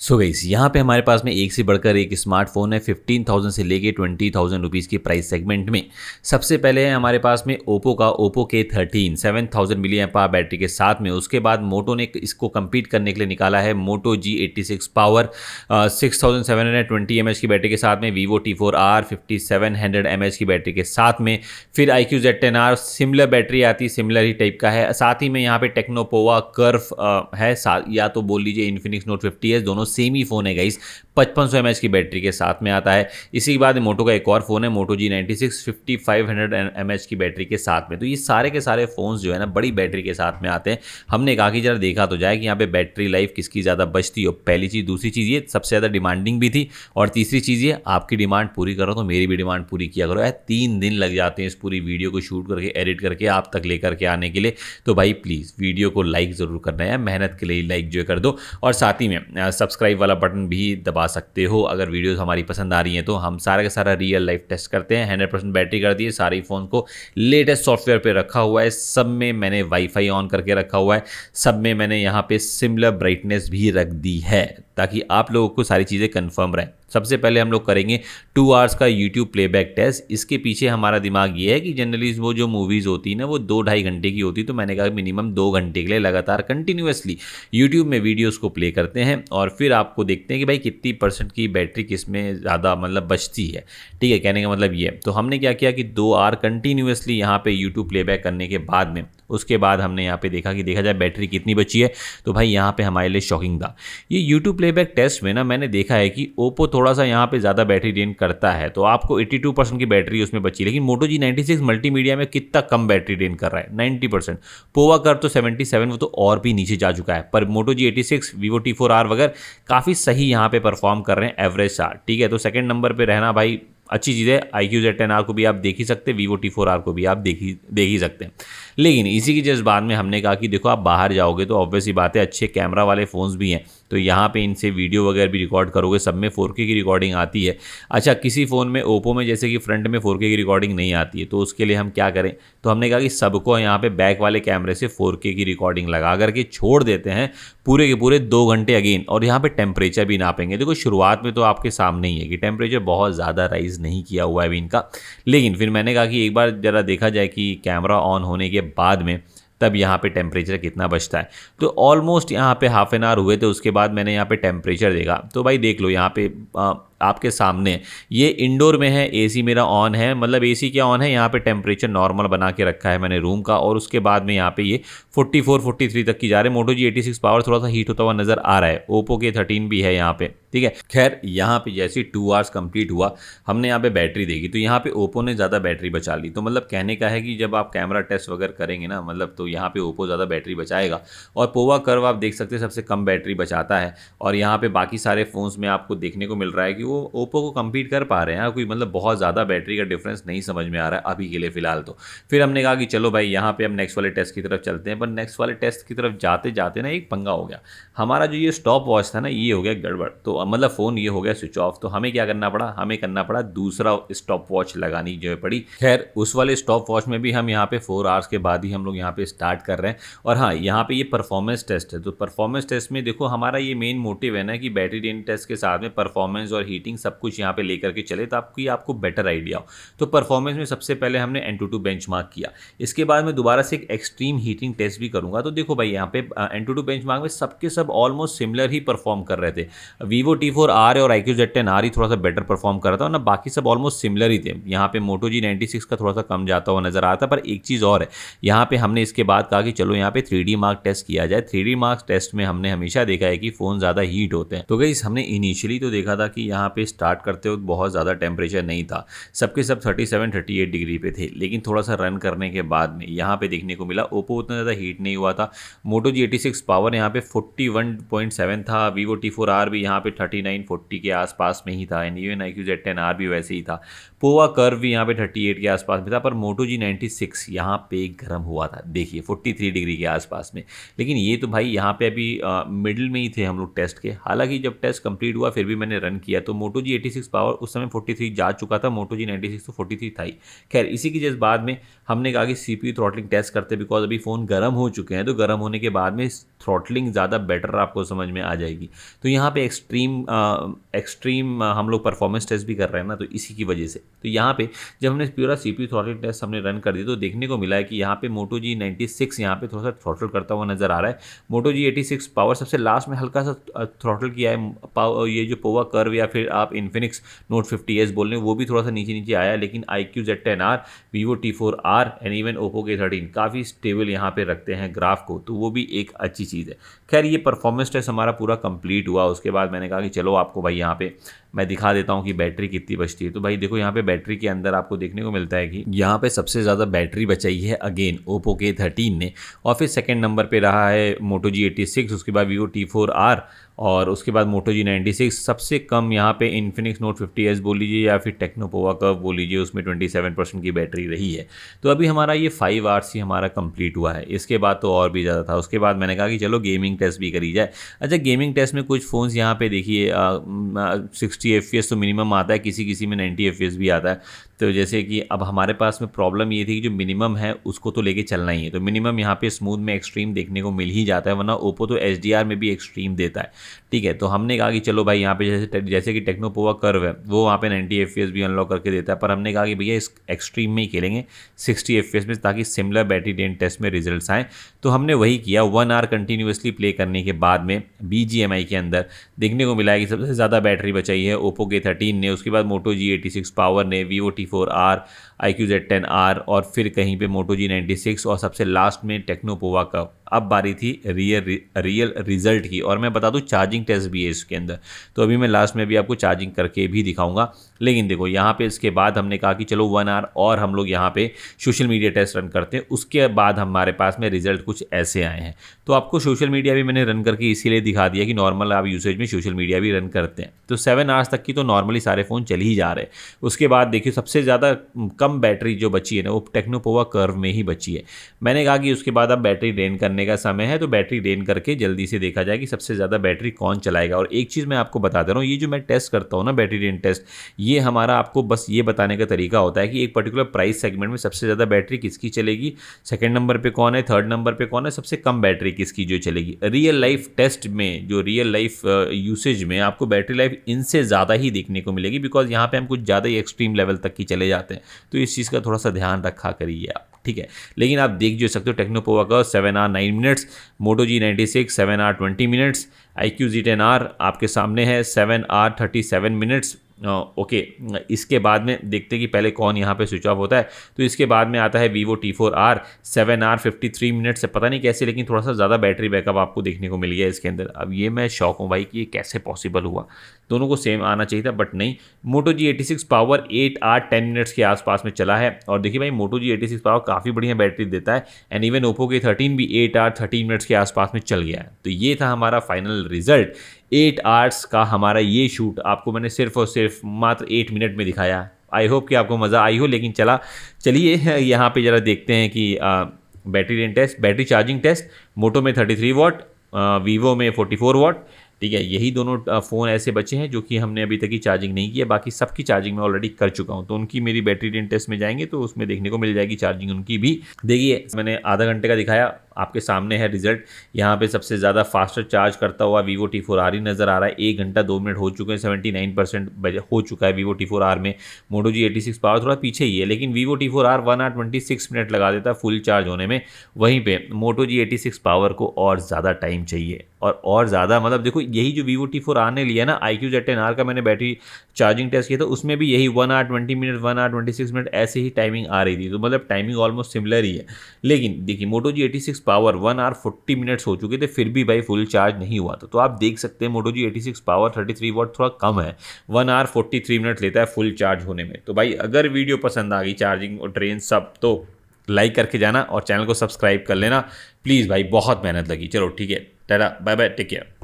So guys यहाँ पे हमारे पास में एक से बढ़कर एक स्मार्टफोन है 15,000 से लेके 20,000 रुपीज़ की प्राइस सेगमेंट में। सबसे पहले है हमारे पास में ओप्पो का Oppo K13 7000 milli amp hour battery के साथ में। उसके बाद मोटो ने इसको compete करने के लिए निकाला है मोटो G86 पावर 6720 mAh की बैटरी के साथ में, वीवो T4R 5700 mAh की बैटरी के साथ में। फिर iQOO Z10R सिमिलर बैटरी आती है, सिमिलर ही टाइप का है। साथ ही में यहाँ पे टेक्नो पोवा कर्व है, या तो बोल लीजिए इन्फिनिक्स नोट 50S, दोनों सेम ही फ़ोन है गाइस। 5500 mAh की बैटरी के साथ में आता है। इसी के बाद मोटो का एक और फ़ोन है मोटो G96 5500 mAh की बैटरी के साथ में। तो ये सारे के सारे फ़ोन्स जो है ना बड़ी बैटरी के साथ में आते हैं। हमने कहा कि जरा देखा तो जाए कि यहाँ पे बैटरी लाइफ किसकी ज़्यादा बचती हो। पहली चीज़, दूसरी चीज़ ये सबसे ज़्यादा डिमांडिंग भी थी, और तीसरी चीज़ ये आपकी डिमांड पूरी करो तो मेरी भी डिमांड पूरी किया करो। 3 दिन लग जाते हैं इस पूरी वीडियो को शूट करके, एडिट करके आप तक लेकर के आने के लिए। तो भाई प्लीज़ वीडियो को लाइक ज़रूर करना है, मेहनत के लिए लाइक जो कर दो, और साथ ही में सब्सक्राइब वाला बटन भी दबा सकते हो अगर वीडियोस हमारी पसंद आ रही हैं। तो हम सारा का सारा रियल लाइफ टेस्ट करते हैं। 100% बैटरी कर दी है, सारे फ़ोन को लेटेस्ट सॉफ्टवेयर पे रखा हुआ है, सब में मैंने वाईफाई ऑन करके रखा हुआ है, सब में मैंने यहाँ पे सिमिलर ब्राइटनेस भी रख दी है ताकि आप लोगों को सारी चीज़ें कंफर्म रहें। सबसे पहले हम लोग करेंगे 2 आवर्स का यूट्यूब प्लेबैक टेस्ट। इसके पीछे हमारा दिमाग ये है कि जनरली वो जो मूवीज़ होती है ना वो 2-2.5 घंटे की होती है, तो मैंने कहा मिनिमम 2 घंटे के लिए लगातार कंटिन्यूसली यूट्यूब में वीडियोस को प्ले करते हैं और फिर आपको देखते हैं कि भाई कितनी % की बैटरी किस में ज़्यादा मतलब बचती है। ठीक है, कहने का मतलब ये है। तो हमने क्या किया कि 2 आवर कंटिन्यूसली यहाँ पे यूट्यूब प्लेबैक करने के बाद में, उसके बाद हमने यहाँ पे देखा कि देखा जाए बैटरी कितनी बची है। तो भाई यहाँ पे हमारे लिए शॉकिंग था ये यूट्यूब प्लेबैक टेस्ट में ना, मैंने देखा है कि ओप्पो थोड़ा सा यहाँ पे ज़्यादा बैटरी ड्रेन करता है, तो आपको 82% की बैटरी उसमें बची। लेकिन मोटो G96 मल्टीमीडिया में कितना कम बैटरी ड्रेन कर रहा है, 90%। पोवा कर तो 77, वो तो और भी नीचे जा चुका है। पर मोटो G86, वीवो T4R वगैरह काफ़ी सही यहाँ पे परफॉर्म कर रहे हैं एवरेज चार्ट। ठीक है, तो सेकंड नंबर पे रहना भाई अच्छी चीज़ है। iQOO Z10R को भी आप देख ही सकते हैं, वीवो T4R को भी आप देख ही सकते हैं। लेकिन इसी की जज्बात में हमने कहा कि देखो आप बाहर जाओगे तो ऑब्वियस ही बात है, अच्छे कैमरा वाले फ़ोन्स भी हैं, तो यहाँ पे इनसे वीडियो वगैरह भी रिकॉर्ड करोगे, सब में 4K की रिकॉर्डिंग आती है। अच्छा, किसी फ़ोन में ओप्पो में जैसे कि फ्रंट में 4K की रिकॉर्डिंग नहीं आती है, तो उसके लिए हम क्या करें, तो हमने कहा कि सबको यहाँ पे बैक वाले कैमरे से 4K की रिकॉर्डिंग लगा करके छोड़ देते हैं पूरे के पूरे 2 घंटे अगेन। और यहाँ पे टेम्परेचर भी नापेंगे। देखो शुरुआत में तो आपके सामने ही है कि टेम्परेचर बहुत ज़्यादा राइज नहीं किया हुआ है अभी इनका, लेकिन फिर मैंने कहा कि एक बार ज़रा देखा जाए कि कैमरा ऑन होने के बाद में तब यहाँ पे टेम्परेचर कितना बचता है। तो ऑलमोस्ट यहाँ पे हाफ एन आवर हुए थे, उसके बाद मैंने यहाँ पे टेम्परेचर देखा। तो भाई देख लो यहाँ पे आपके सामने ये इंडोर में है, एसी मेरा ऑन है, मतलब एसी क्या ऑन है, यहाँ पे टेम्परेचर नॉर्मल बना के रखा है मैंने रूम का, और उसके बाद में यहाँ पे ये 44-43 तक की जा रहे हैं। मोटो G86 पावर थोड़ा सा हीट होता हुआ नजर आ रहा है, ओप्पो K13 भी है यहाँ पे। ठीक है, खैर यहाँ पे जैसे 2 आवर्स कंप्लीट हुआ, हमने यहाँ पे बैटरी देखी तो यहाँ पे ओप्पो ने ज़्यादा बैटरी बचा ली। तो मतलब कहने का है कि जब आप कैमरा टेस्ट वगैरह करेंगे ना, मतलब तो यहाँ पे ओप्पो ज़्यादा बैटरी बचाएगा। और पोवा कर्व आप देख सकते हैं सबसे कम बैटरी बचाता है, और यहाँ पे बाकी सारे फ़ोन्स में आपको देखने को मिल रहा है कि वो ओप्पो को कम्पीट कर पा रहे हैं। कोई मतलब बहुत ज़्यादा बैटरी का डिफरेंस नहीं समझ में आ रहा है अभी के लिए फ़िलहाल। तो फिर हमने कहा कि चलो भाई यहाँ पे हम नेक्स्ट वाले टेस्ट की तरफ चलते हैं। पर नेक्स्ट वाले टेस्ट की तरफ जाते जाते ना एक पंगा हो गया। हमारा जो ये स्टॉप वॉच था ना, ये हो गया गड़बड़। तो मतलब फ़ोन ये हो गया स्विच ऑफ। तो हमें क्या करना पड़ा, हमें करना पड़ा दूसरा स्टॉप वॉच लगानी जो पड़ी। खैर उस वाले स्टॉप वॉच में भी हम यहाँ पे 4 आवर्स के बाद ही हम लोग यहाँ पे स्टार्ट कर रहे हैं। और हाँ, यहाँ पे ये परफॉर्मेंस टेस्ट है। तो परफॉर्मेंस टेस्ट में देखो हमारा ये मेन मोटिव है ना कि बैटरी ड्रेन टेस्ट के साथ में परफॉर्मेंस और हीटिंग सब कुछ यहाँ पे लेकर के चले, तो आपको बेटर आइडिया हो। तो परफॉर्मेंस में सबसे पहले हमने Antutu बेंचमार्क किया। इसके बाद मैं दोबारा से एक एक्सट्रीम हीटिंग टेस्ट भी करूंगा। तो देखो भाई यहाँ पे Antutu बेंचमार्क में सबके सब ऑलमोस्ट सिमिलर ही परफॉर्म कर रहे थे। वीवो T4R और iQOO Z10R ही थोड़ा सा बेटर परफॉर्म कर रहा था, ना बाकी सब ऑलमोस्ट सिमिलर ही थे। यहाँ पे मोटो G96 का थोड़ा सा कम जाता हुआ नजर आता। पर एक चीज़ और है, यहाँ पे हमने इसके बाद कहा कि चलो यहाँ पे 3D मार्क टेस्ट किया जाए। 3D मार्क टेस्ट में हमने हमेशा देखा है कि फ़ोन ज़्यादा हीट होते हैं। तो गाइस हमने इनिशियली तो देखा था कि यहाँ पे स्टार्ट करते वक्त बहुत ज़्यादा टेम्परेचर नहीं था, सबके सब 37-38 डिग्री पे थे। लेकिन थोड़ा सा रन करने के बाद में यहाँ पे देखने को मिला ओप्पो उतना ज़्यादा हीट नहीं हुआ था। मोटो G86 पावर यहाँ पे 41.7 था, वीवो T4R भी यहाँ पे 39-40 के आसपास में ही था, एंड इवन iQOO Z10R भी वैसे ही था। पोवा कर्व भी यहाँ पे 38 के आसपास में था। पर मोटो G96 यहाँ पे गर्म हुआ था, देखिए 43 डिग्री के आसपास में। लेकिन ये तो भाई यहाँ पे अभी मिडिल में ही थे हम लोग टेस्ट के। हालांकि जब टेस्ट कंप्लीट हुआ फिर भी मैंने रन किया तो मोटो जी 86 पावर उस समय 43 जा चुका था, मोटो जी 96 तो 43 था ही। खैर इसी की जस्ट बाद में हमने कहा कि CPU थ्रॉटलिंग टेस्ट करते, बिकॉज अभी फ़ोन गर्म हो चुके हैं, तो गर्म होने के बाद में थ्रॉटलिंग ज़्यादा बेटर आपको समझ में आ जाएगी। तो यहाँ पे एक्सट्रीम हम लोग परफॉर्मेंस टेस्ट भी कर रहे हैं ना, तो इसी की वजह से तो यहाँ पे जब हमने पूरा CPU थ्रॉटलिंग टेस्ट हमने रन कर दिया तो देखने को मिला है कि यहाँ पे मोटो जी 96 यहाँ पे थोड़ा सा थ्रॉटल करता हुआ नजर आ रहा है। मोटो जी 86 पावर सबसे लास्ट में हल्का सा थ्रॉटल किया है, ये जो पोवा कर्व या फिर आप इन्फिनिक्स नोट 50s बोल रहे हैं वो भी थोड़ा सा नीचे नीचे आया है, लेकिन iQOO Z10R, Vivo T4R and even Oppo K13 काफ़ी स्टेबल यहाँ पे रखते हैं ग्राफ को, तो वो भी एक अच्छी चीज़ है। खैर ये परफॉर्मेंस टेस्ट हमारा पूरा कंप्लीट हुआ। उसके बाद मैंने कहा कि चलो आपको भाई यहाँ पे मैं दिखा देता हूँ कि बैटरी कितनी बचती है। तो भाई देखो यहाँ पे बैटरी के अंदर आपको देखने को मिलता है कि यहाँ पे सबसे ज़्यादा बैटरी बचाई है अगेन ओप्पो K13 ने, और फिर सेकंड नंबर पे रहा है मोटो जी 86, उसके बाद Vivo T4R और उसके बाद मोटो जी 96। सबसे कम यहाँ पे इन्फिनिक्स नोट 50s बोल लीजिए या फिर टेक्नो पोवा कर्व बोल लीजिए, उसमें 27% की बैटरी रही है। तो अभी हमारा ये 5 आवर्स ही हमारा कंप्लीट हुआ है, इसके बाद तो और भी ज़्यादा था। उसके बाद मैंने कहा कि चलो गेमिंग टेस्ट भी करी जाए। अच्छा गेमिंग टेस्ट में कुछ फ़ोन्स यहाँ पे देखिए 60 FPS तो मिनिमम आता है, किसी किसी में 90 FPS भी आता है। तो जैसे कि अब हमारे पास में प्रॉब्लम ये थी कि जो मिनिमम है उसको तो लेके चलना ही है, तो मिनिमम यहाँ पे स्मूथ में एक्सट्रीम देखने को मिल ही जाता है, वरना ओप्पो तो HDR में भी एक्सट्रीम देता है। ठीक है, तो हमने कहा कि चलो भाई यहाँ पे जैसे कि टेक्नो पोवा कर्व है वो वहाँ पे 90 FPS भी अनलॉक करके देता है, पर हमने कहा कि भैया इस एक्सट्रीम में ही खेलेंगे 60 FPS में, ताकि सिमिलर बैटरी ड्रेन टेस्ट में रिजल्ट्स आएँ। तो हमने वही किया। 1 आवर कंटिन्यूसली प्ले करने के बाद में BGMI के अंदर देखने को मिला है कि सबसे ज़्यादा बैटरी बचाई है ओप्पो K13 ने, उसके बाद मोटो जी 86 पावर ने, Vivo T4R, iQOO Z10R और फिर कहीं पे मोटो जी 96 और सबसे लास्ट में टेक्नो पोवा का। अब बारी थी रियल रिजल्ट की, और मैं बता दूं चार्जिंग टेस्ट भी है इसके अंदर, तो अभी मैं लास्ट में भी आपको चार्जिंग करके भी दिखाऊंगा। लेकिन देखो यहाँ पे इसके बाद हमने कहा कि चलो 1 आवर और हम लोग यहाँ पे सोशल मीडिया टेस्ट रन करते हैं। उसके बाद हमारे पास में रिजल्ट कुछ ऐसे आए हैं। तो आपको सोशल मीडिया भी मैंने रन करके इसीलिए दिखा दिया कि नॉर्मल आप यूसेज में सोशल मीडिया भी रन करते हैं, तो 7 आवर्स तक की तो नॉर्मली सारे फ़ोन चल ही जा रहे हैं। उसके बाद देखिए सबसे ज़्यादा कम बैटरी जो बची है ना वो टेक्नो पोवा कर्व में ही बची है। मैंने कहा कि उसके बाद अब बैटरी ड्रेन करने का समय है, तो बैटरी ड्रेन करके जल्दी से देखा जाए कि सबसे ज़्यादा बैटरी कौन चलाएगा। और एक चीज़ मैं आपको बता दे रहा हूँ, ये जो मैं टेस्ट करता हूँ ना बैटरी ड्रेन टेस्ट, ये हमारा आपको बस ये बताने का तरीका होता है कि एक पर्टिकुलर प्राइस सेगमेंट में सबसे ज़्यादा बैटरी किसकी चलेगी, सेकंड नंबर पे कौन है, थर्ड नंबर पे कौन है, सबसे कम बैटरी किसकी जो चलेगी। रियल लाइफ टेस्ट में, जो रियल लाइफ यूसेज में आपको बैटरी लाइफ इनसे ज़्यादा ही देखने को मिलेगी, बिकॉज यहाँ पे हम कुछ ज़्यादा ही एक्सट्रीम लेवल तक की चले जाते हैं। तो इस चीज़ का थोड़ा सा ध्यान रखा करिए आप, ठीक है। लेकिन आप देख जो सकते हो टेक्नो पोवा का 7 hour 9 minutes, Moto G 96 7 hour 20 minutes, iQOO Z10R आपके सामने है 7 आवर 37 मिनट्स। ओके, इसके बाद में देखते हैं कि पहले कौन यहाँ पे स्विच ऑफ होता है। तो इसके बाद में आता है Vivo T4R 7 आवर 53 मिनट से, पता नहीं कैसे लेकिन थोड़ा सा ज़्यादा बैटरी बैकअप आपको देखने को मिल गया इसके अंदर। अब ये मैं शौक हूँ भाई कि ये कैसे पॉसिबल हुआ, दोनों को सेम आना चाहिए था बट नहीं। मोटो जी 86 पावर 8 आवर 10 मिनट्स के आसपास में चला है, और देखिए भाई मोटो जी 86 पावर काफ़ी बढ़िया बैटरी देता है, एंड इवन ओप्पो K13 भी 8 आवर 13 मिनट्स के आसपास में चल गया है। तो ये था हमारा फाइनल रिजल्ट। 8 आवर्स का हमारा ये शूट आपको मैंने सिर्फ और सिर्फ मात्र 8 मिनट में दिखाया। आई होप कि आपको मज़ा आई हो। लेकिन चलिए यहाँ पे ज़रा देखते हैं कि battery drain test, battery charging test, Moto में 33 वाट, वीवो में 44 वाट। ठीक है, यही दोनों फ़ोन ऐसे बचे हैं जो कि हमने अभी तक की चार्जिंग नहीं की है, बाकी सबकी चार्जिंग मैं ऑलरेडी कर चुका हूं। तो उनकी मेरी बैटरी ड्रेन टेस्ट में जाएंगे तो उसमें देखने को मिल जाएगी चार्जिंग उनकी भी। देखिए मैंने आधा घंटे का दिखाया, आपके सामने है रिजल्ट। यहाँ पे सबसे ज़्यादा फास्टर चार्ज करता हुआ Vivo T4R ही नज़र आ रहा है। 1 घंटा 2 मिनट हो चुके हैं, 79% हो चुका है Vivo T4R में। मोटो जी 86 पावर थोड़ा पीछे ही है, लेकिन Vivo T4R 1 आवर 26 मिनट लगा देता है फुल चार्ज होने में। वहीं पे मोटो जी 86 पावर को और ज़्यादा टाइम चाहिए, और ज़्यादा मतलब देखो यही जो Vivo T4R ने लिया ना, iQOO Z10R का मैंने बैटरी चार्जिंग टेस्ट किया था, उसमें भी यही 1 आवर 20 मिनट 1 आवर 26 मिनट ऐसे ही टाइमिंग आ रही थी। तो मतलब टाइमिंग ऑलमोस्ट सिमिलर ही है। लेकिन देखिए मोटो जी 86 पावर 1 आवर 40 मिनट्स हो चुके थे, फिर भी भाई फुल चार्ज नहीं हुआ था। तो आप देख सकते हैं मोटो जी 86 पावर 33 वाट थोड़ा कम है, 1 आवर 43 मिनट लेता है फुल चार्ज होने में। तो भाई अगर वीडियो पसंद आ गई, चार्जिंग और ट्रेन सब, तो लाइक करके जाना और चैनल को सब्सक्राइब कर लेना प्लीज़ भाई, बहुत मेहनत लगी। चलो ठीक है, tata bye bye, take care.